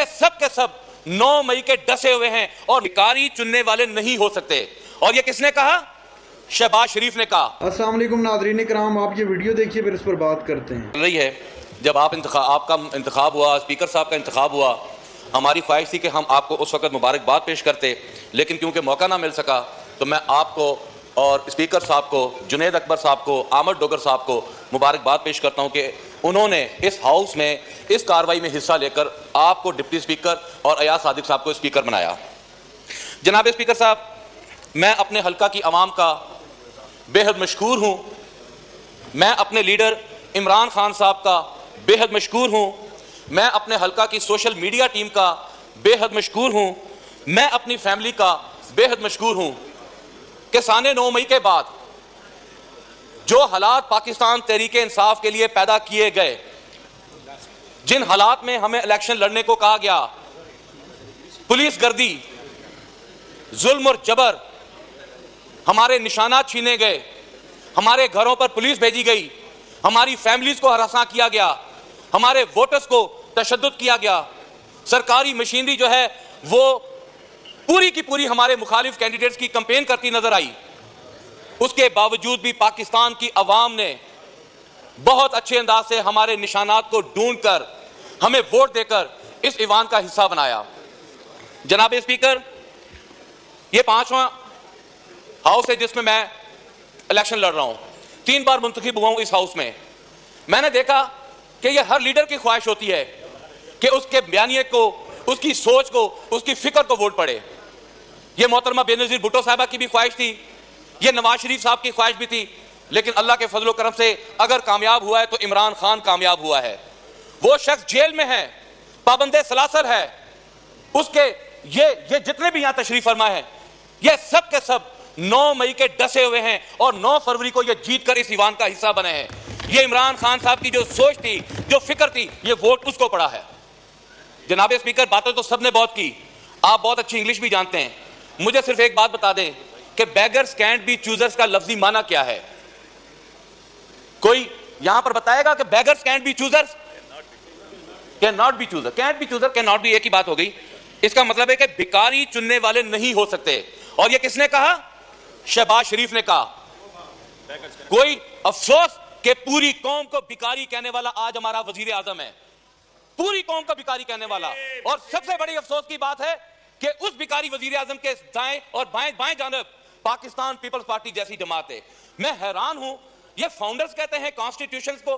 सब के सब 9 मई के डसे हुए हैं और भिखारी चुनने वाले नहीं हो सकते। और ये किसने कहा? शहबाज शरीफ ने कहा। अस्सलाम वालेकुम नाज़रीन इकराम, आप ये वीडियो देखिए फिर इस पर बात करते हैं। रही है जब आपका इंतखाब हुआ, स्पीकर साहब का इंतखाब हुआ, हमारी ख्वाहिश थी कि हम आपको उस वक्त मुबारकबाद पेश करते, लेकिन क्योंकि मौका ना मिल सका तो मैं आपको और स्पीकर साहब को, जुनेद अकबर साहब को, आमद डोगर साहब को मुबारकबाद पेश करता हूं कि उन्होंने इस हाउस में इस कार्रवाई में हिस्सा लेकर आपको डिप्टी स्पीकर और अयाज सादिक साहब को स्पीकर बनाया। जनाब स्पीकर साहब, मैं अपने हल्का की आवाम का बेहद मशकूर हूं। मैं अपने लीडर इमरान खान साहब का बेहद मशकूर हूं। मैं अपने हल्का की सोशल मीडिया टीम का बेहद मशकूर हूं। मैं अपनी फैमिली का बेहद मशकूर हूं कि साने 9 मई के बाद जो हालात पाकिस्तान तहरीके इंसाफ के लिए पैदा किए गए, जिन हालात में हमें इलेक्शन लड़ने को कहा गया, पुलिस गर्दी, जुल्म और जबर, हमारे निशानात छीने गए, हमारे घरों पर पुलिस भेजी गई, हमारी फैमिलीज को हरासा किया गया, हमारे वोटर्स को तशद्दुद किया गया, सरकारी मशीनरी जो है वो पूरी की पूरी हमारे मुखालिफ कैंडिडेट्स की कैंपेन करती नजर आई। उसके बावजूद भी पाकिस्तान की अवाम ने बहुत अच्छे अंदाज से हमारे निशानात को ढूंढकर हमें वोट देकर इस ईवान का हिस्सा बनाया। जनाब स्पीकर, ये 5वां हाउस है जिसमें मैं इलेक्शन लड़ रहा हूं। 3 बार मुंतखब हुआ हूं इस हाउस में। मैंने देखा कि यह हर लीडर की ख्वाहिश होती है कि उसके बयानिए को, उसकी सोच को, उसकी फिक्र को वोट पड़े। यह मोहतरमा बेनजीर भुट्टो साहबा की भी ख्वाहिश थी, यह नवाज शरीफ साहब की ख्वाहिश भी थी, लेकिन अल्लाह के फजलो करम से अगर कामयाब हुआ है तो इमरान खान कामयाब हुआ है। वो शख्स जेल में है, पाबंदे सलासल है, उसके ये जितने भी यहां तशरीफ फरमा है, ये सब के सब 9 मई के डसे हुए हैं और 9 फरवरी को ये जीत कर इस ईवान का हिस्सा बने हैं। ये इमरान खान साहब की जो सोच थी, जो फिक्र थी, ये वोट उसको पड़ा है। जनाब स्पीकर, बातें तो सबने बहुत की, आप बहुत अच्छी इंग्लिश भी जानते हैं। मुझे सिर्फ एक बात बता दें कि बेगर्स कैंट बी चूजर्स का लफ्जी माना क्या है? कोई यहां पर बताएगा कि beggars cantt B choosers, can not be chooser, cantt B chooser, can not be, एक ही बात हो गई। इसका मतलब है कि भिखारी चुनने वाले नहीं हो सकते। और ये किसने कहा? शहबाज शरीफ ने कहा। कोई अफसोस कि पूरी कौम को भिखारी कहने वाला आज हमारा वजीर आजम है, पूरी कौम को भिखारी कहने वाला। और सबसे बड़ी अफसोस की बात है कि उस भिखारी वजीर आजम के दाएं और बाएं जानब पाकिस्तान पीपल्स पार्टी जैसी जमात है। मैं हैरान हूं, ये फाउंडर्स कहते हैं कॉन्स्टिट्यूशन को,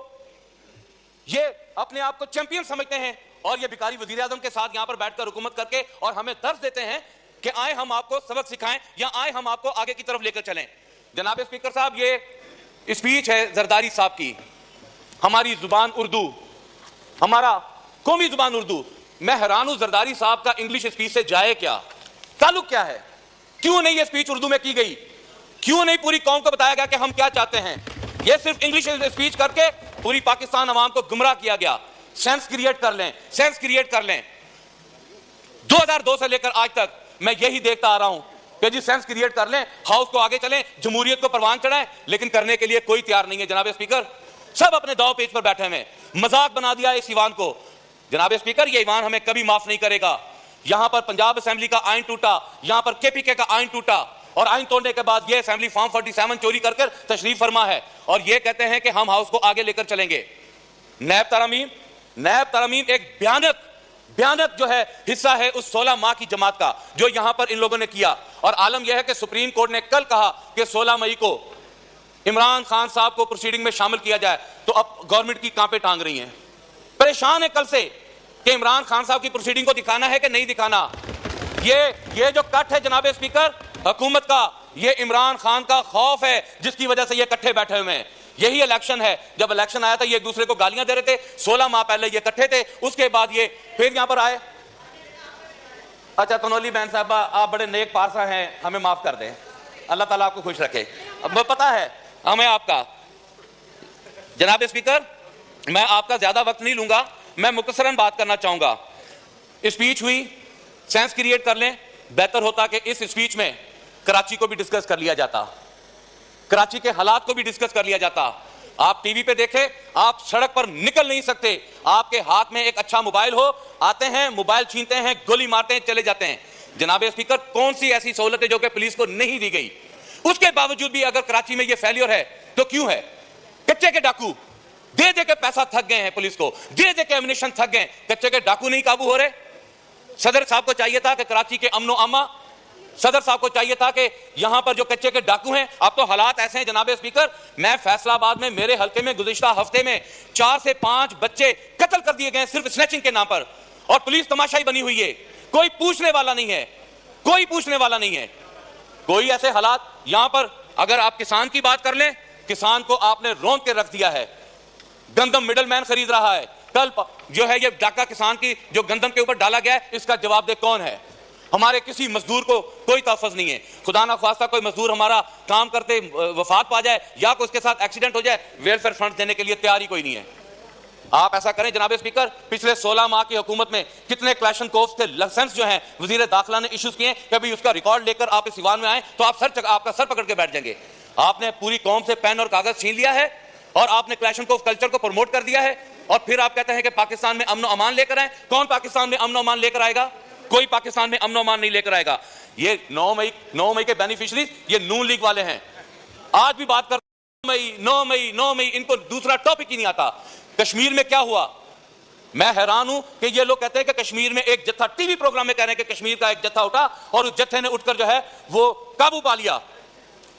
ये अपने आप को चैंपियन समझते हैं, और ये भिखारी वजीर आजम के साथ यहां पर बैठकर हुकूमत करके और हमें दर्ज देते हैं कि आए हम आपको सबक सिखाएं या आए हम आपको आगे की तरफ लेकर चलें। जनाब स्पीकर साहब, ये स्पीच है जरदारी साहब की। हमारी जुबान उर्दू, हमारा कौमी जुबान उर्दू। मैं हैरान हूं जरदारी साहब का इंग्लिश स्पीच से जाए क्या, ताल्लुक क्या है? क्यों नहीं ये स्पीच उर्दू में की गई? क्यों नहीं पूरी कौम को बताया गया कि हम क्या चाहते हैं? ये सिर्फ इंग्लिश स्पीच करके पूरी पाकिस्तान अवाम को गुमराह किया गया। सेंस क्रिएट कर लें, सेंस क्रिएट कर लें। 2002 से लेकर आज तक मैं यही देखता आ रहा हूं कि जी सेंस क्रिएट कर लें, हाउस को आगे चलें, जमहूरियत को परवान चढ़ाएं, लेकिन करने के लिए कोई तैयार नहीं है। जनाब स्पीकर, सब अपने दाव पेच पर बैठे हुए, मजाक बना दिया इस ईवान को। जनाब स्पीकर, ये ईवान हमें कभी माफ नहीं करेगा। यहां पर पंजाब असेंबली का आइन टूटा, यहां पर केपीके का आइन टूटा, और आइन तोड़ने के बाद ये असेंबली फॉर्म 47 चोरी कर तशरीफ फरमा है, और ये कहते हैं कि हम हाउस को आगे लेकर चलेंगे। नैब तरमीम एक भयानक जो है हिस्सा है उस 16 माह की जमात का जो यहां पर इन लोगों ने किया। और आलम यह है कि सुप्रीम कोर्ट ने कल कहा कि 16 मई को इमरान खान साहब को प्रोसीडिंग में शामिल किया जाए, तो अब गवर्नमेंट की कांपे टांग रही हैं, परेशान है कल से कि इमरान खान साहब की प्रोसीडिंग को दिखाना है कि नहीं दिखाना। ये जो कट है जनाब स्पीकर हुकूमत का, ये इमरान खान का खौफ है जिसकी वजह से ये इकट्ठे बैठे हुए हैं। यही इलेक्शन है, जब इलेक्शन आया था ये एक दूसरे को गालियां दे रहे थे, 16 माह पहले ये इकट्ठे थे, उसके बाद ये फिर यहां पर आए। अच्छा तनोली बहन साहबा, आप बड़े नेक पारसा हैं, हमें माफ कर दें, अल्लाह ताला आपको खुश रखे। अब पता है हमें आपका। जनाब स्पीकर, मैं आपका ज्यादा वक्त नहीं लूंगा, मैं मुख्तसरन बात करना चाहूंगा। स्पीच हुई, सेंस क्रिएट कर लें, बेहतर होता कि इस स्पीच में कराची को भी डिस्कस कर लिया जाता, कराची के हालात को भी डिस्कस कर लिया जाता। आप टीवी पे देखें, आप सड़क पर निकल नहीं सकते, आपके हाथ में एक अच्छा मोबाइल हो, आते हैं मोबाइल छीनते हैं, गोली मारते हैं, चले जाते हैं। जनाब स्पीकर, कौन सी ऐसी सहूलत है जो कि पुलिस को नहीं दी गई? उसके बावजूद भी अगर कराची में यह फेल्योर है तो क्यों है? कच्चे के डाकू दे दे के पैसा थक गए हैं, पुलिस को दे दे के एमिनेशन थक गए, कच्चे के डाकू नहीं काबू हो रहे। सदर साहब को चाहिए था कि कराची के अमनो अमा, सदर साहब को चाहिए था कि यहां पर जो कच्चे के डाकू हैं, अब तो हालात ऐसे हैं जनाब स्पीकर, मैं फैसलाबाद में मेरे हल्के में गुज़िश्ता हफ्ते में 4 से 5 बच्चे कत्ल कर दिए गए सिर्फ स्नैचिंग के नाम पर, और पुलिस तमाशाई बनी हुई है, कोई पूछने वाला नहीं है, कोई पूछने वाला नहीं है। कोई ऐसे हालात यहां पर, अगर आप किसान की बात कर लें, किसान को आपने रौंद के रख दिया है, गंदम मिडलमैन खरीद रहा है। कल जो है ये डाका किसान की जो गंदम के ऊपर डाला गया है, इसका जवाबदेह कौन है? हमारे किसी मजदूर को कोई तहफ़्फ़ुज़ नहीं है। खुदा ना ख्वास्ता कोई मजदूर हमारा काम करते वफात पा जाए या कोई उसके साथ एक्सीडेंट हो जाए, वेलफेयर फंड देने के लिए तैयार ही कोई नहीं है। आप ऐसा करें जनाब स्पीकर, पिछले 16 माह की हुकूमत में कितने क्लैशनकोव्स के लाइसेंस जो हैं वजीर दाखिला ने इशूज किए, कभी उसका रिकॉर्ड लेकर आप इस ईवान में आए तो आपका सर पकड़ के बैठ जाएंगे। आपने पूरी कौम से पेन और कागज छीन लिया है और आपने क्लैशनकोव कल्चर को प्रमोट कर दिया है, और फिर आप कहते हैं कि पाकिस्तान में अमन अमान लेकर आए। कौन पाकिस्तान में अमन अमान लेकर आएगा? कोई पाकिस्तान में अमन अमान नहीं लेकर आएगा। ये 9 मई के बेनिफिशरीज ये नून लीग वाले हैं। आज भी बात कर 9 मई, इनको दूसरा टॉपिक ही नहीं आता। कश्मीर में क्या हुआ? मैं हैरान हूं कि ये लोग कहते हैं कि कश्मीर में एक जत्था, टीवी प्रोग्राम में कह रहे हैं कि कश्मीर का एक जत्था उठा और उस जत्थे ने उठकर जो है वो काबू पा लिया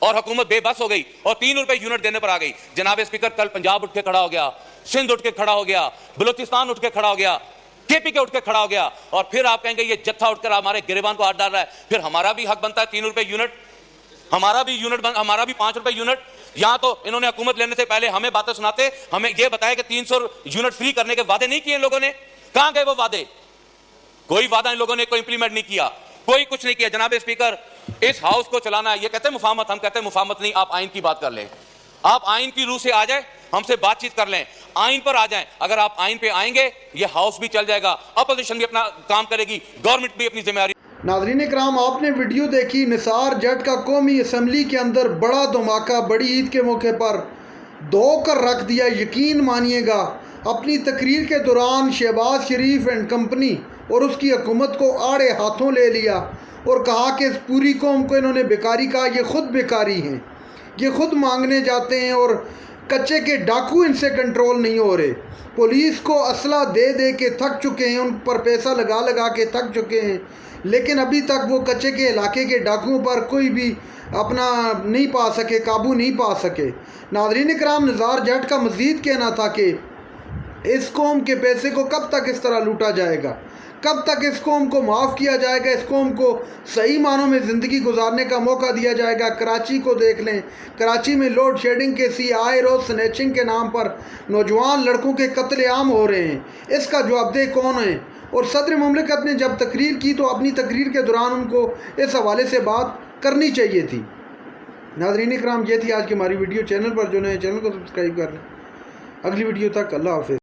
और हुकूमत बेबस हो गई और 3 रुपए यूनिट देने पर आ गई। जनाब स्पीकर, कल पंजाब उठ के खड़ा हो गया, सिंध उठ के खड़ा हो गया, बलूचिस्तान उठ के खड़ा हो गया, केपी के उठ के खड़ा हो गया, और फिर आप कहेंगे ये जत्था उठकर हमारे गिरेबान को हाथ डाल रहा है। फिर हमारा भी हक बनता है 3 रुपए यूनिट, हमारा भी 5 रुपए यूनिट। यहां तो इन्होंने हुकूमत लेने से पहले हमें बातें सुनाते, हमें यह बताया कि 300 यूनिट फ्री करने के वादे नहीं किए इन लोगों ने। कहां गए वो वादे? कोई वादा इन लोगों ने कोई इंप्लीमेंट नहीं किया, कोई कुछ नहीं किया। जनाब स्पीकर, इस हाउस को चलाना है, ये कहते हैं मुफाहमत, हम कहते हैं मुफाहमत नहीं, आप आइन की बात कर लें, आप आइन की रूह से आ जाए, हमसे बातचीत कर लें, आइन पर आ जाएं। अगर आप आइन पे आएंगे ये हाउस भी चल जाएगा, अपोजिशन भी अपना काम करेगी, गवर्नमेंट भी अपनी जिम्मेदारी। नाज़रीन इकराम, आपने वीडियो देखी निसार जट का कौमी असम्बली के अंदर बड़ा धमाका बड़ी ईद के मौके पर धोकर रख दिया। यकीन मानिएगा, अपनी तकरीर के दौरान शहबाज शरीफ एंड कंपनी और उसकी हुकूमत को आड़े हाथों ले लिया और कहा कि इस पूरी कौम को इन्होंने बेकारी कहा, ये खुद बेकारी हैं, ये खुद मांगने जाते हैं और कच्चे के डाकू इनसे कंट्रोल नहीं हो रहे। पुलिस को असला दे दे के थक चुके हैं, उन पर पैसा लगा लगा के थक चुके हैं, लेकिन अभी तक वो कच्चे के इलाके के डाकुओं पर कोई भी अपना नहीं पा सके, काबू नहीं पा सके। नाज़रीन इकराम, निसार जट का मज़ीद कहना था कि इस कौम के पैसे को कब तक इस तरह लूटा जाएगा, कब तक इस कौम को माफ़ किया जाएगा, इस कौम को सही मानों में ज़िंदगी गुजारने का मौका दिया जाएगा। कराची को देख लें, कराची में लोड शेडिंग के आए रोज़ स्नैचिंग के नाम पर नौजवान लड़कों के कत्लेआम हो रहे हैं, इसका जवाबदेह कौन है? और सदर मुमलिकत ने जब तकरीर की तो अपनी तकरीर के दौरान उनको इस हवाले से बात करनी चाहिए थी। नाज़रीन इकराम, ये थी आज की हमारी वीडियो। चैनल पर जो नए चैनल को सब्सक्राइब कर लें। अगली वीडियो तक अल्लाह हाफ़िज़।